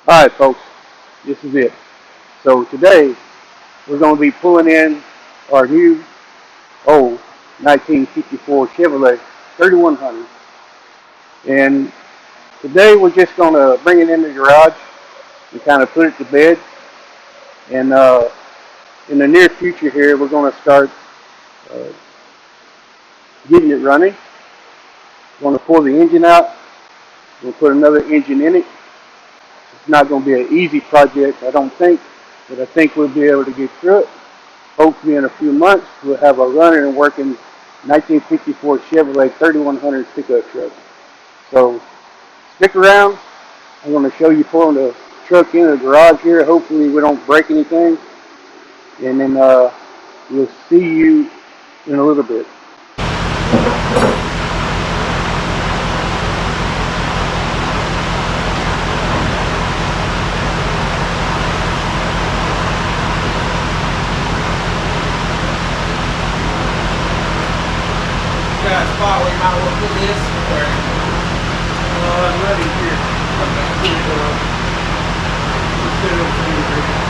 Alright folks, this is it. So today we're going to be pulling in our new old 1954 Chevrolet 3100, and today we're just going to bring it in the garage and kind of put it to bed, and in the near future here we're going to start uh, getting it running. We're going to pull the engine out, we'll put another engine in it. It's not going to be an easy project, I don't think, but I think we'll be able to get through it. Hopefully in a few months we'll have a running and working 1954 Chevrolet 3100 pickup truck. So stick around. I'm going to show you pulling the truck in the garage here. Hopefully we don't break anything. And then we'll see you in a little bit. Got a spot where you might want to put this, or I'm ready here. Okay, let's put it over here.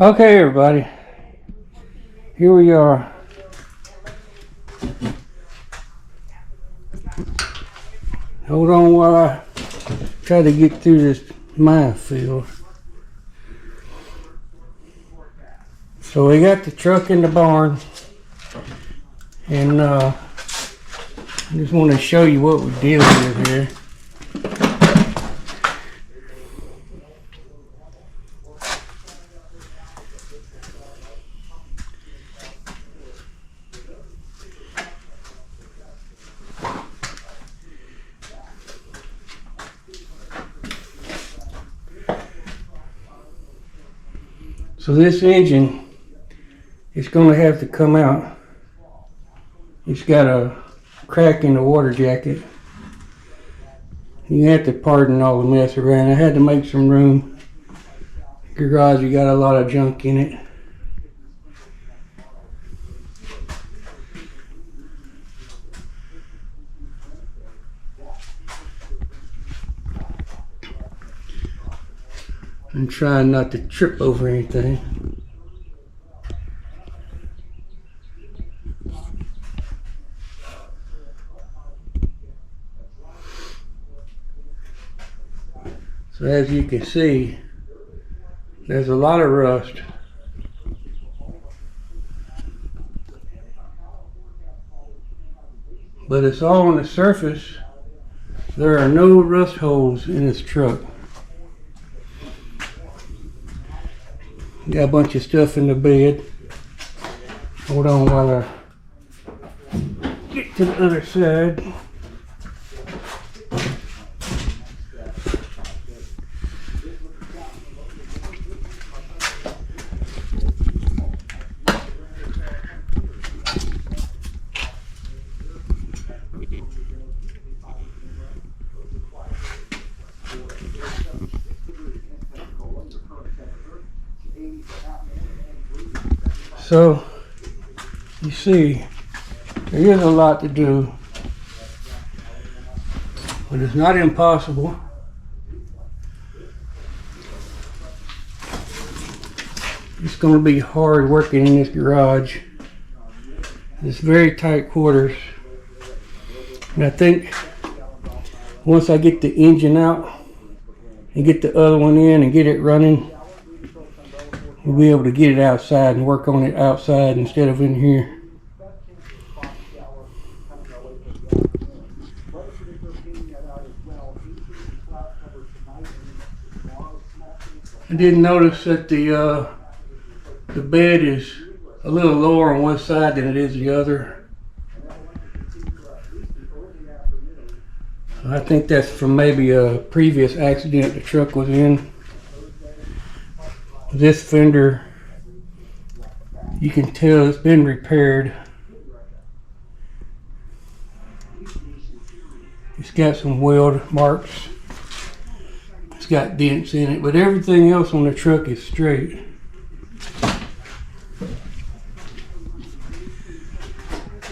Okay, everybody, here we are. Hold on while I try to get through this minefield. So we got the truck in the barn, and I just want to show you what we're dealing with here. So this engine is going to have to come out. It's got a crack in the water jacket. You have to pardon all the mess around. I had to make some room. Garage, you got a lot of junk in it. I'm trying not to trip over anything. So as you can see, there's a lot of rust. But it's all on the surface. There are no rust holes in this truck. Got a bunch of stuff in the bed. Hold on while I get to the other side. So, you see, there is a lot to do, but it's not impossible. It's going to be hard working in this garage. It's very tight quarters. And I think once I get the engine out and get the other one in and get it running, we'll be able to get it outside and work on it outside instead of in here. I did notice that the bed is a little lower on one side than it is the other. I think that's from maybe a previous accident the truck was in. This fender, you can tell it's been repaired. It's got some weld marks. It's got dents in it, but everything else on the truck is straight.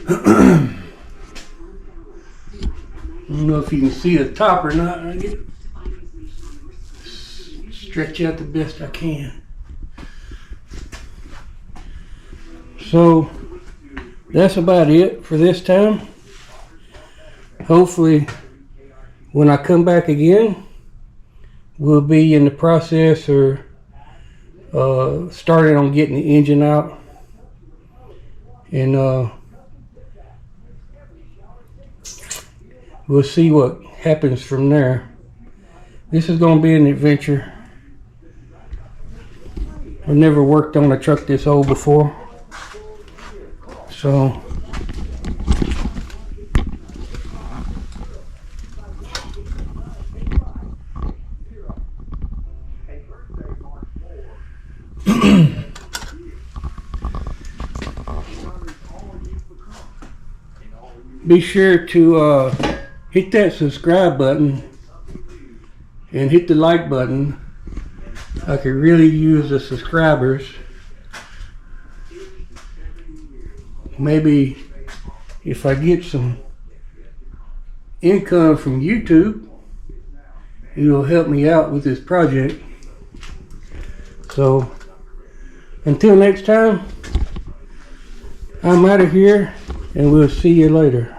I don't know if you can see the top or not. I get stretch out the best I can. So that's about it for this time. Hopefully when I come back again, we'll be in the process or starting on getting the engine out, and we'll see what happens from there. This is going to be an adventure. I've never worked on a truck this old before, so be sure to hit that subscribe button and hit the like button. I could really use the subscribers. Maybe if I get some income from YouTube, it'll help me out with this project. So Until next time, I'm out of here, and we'll see you later.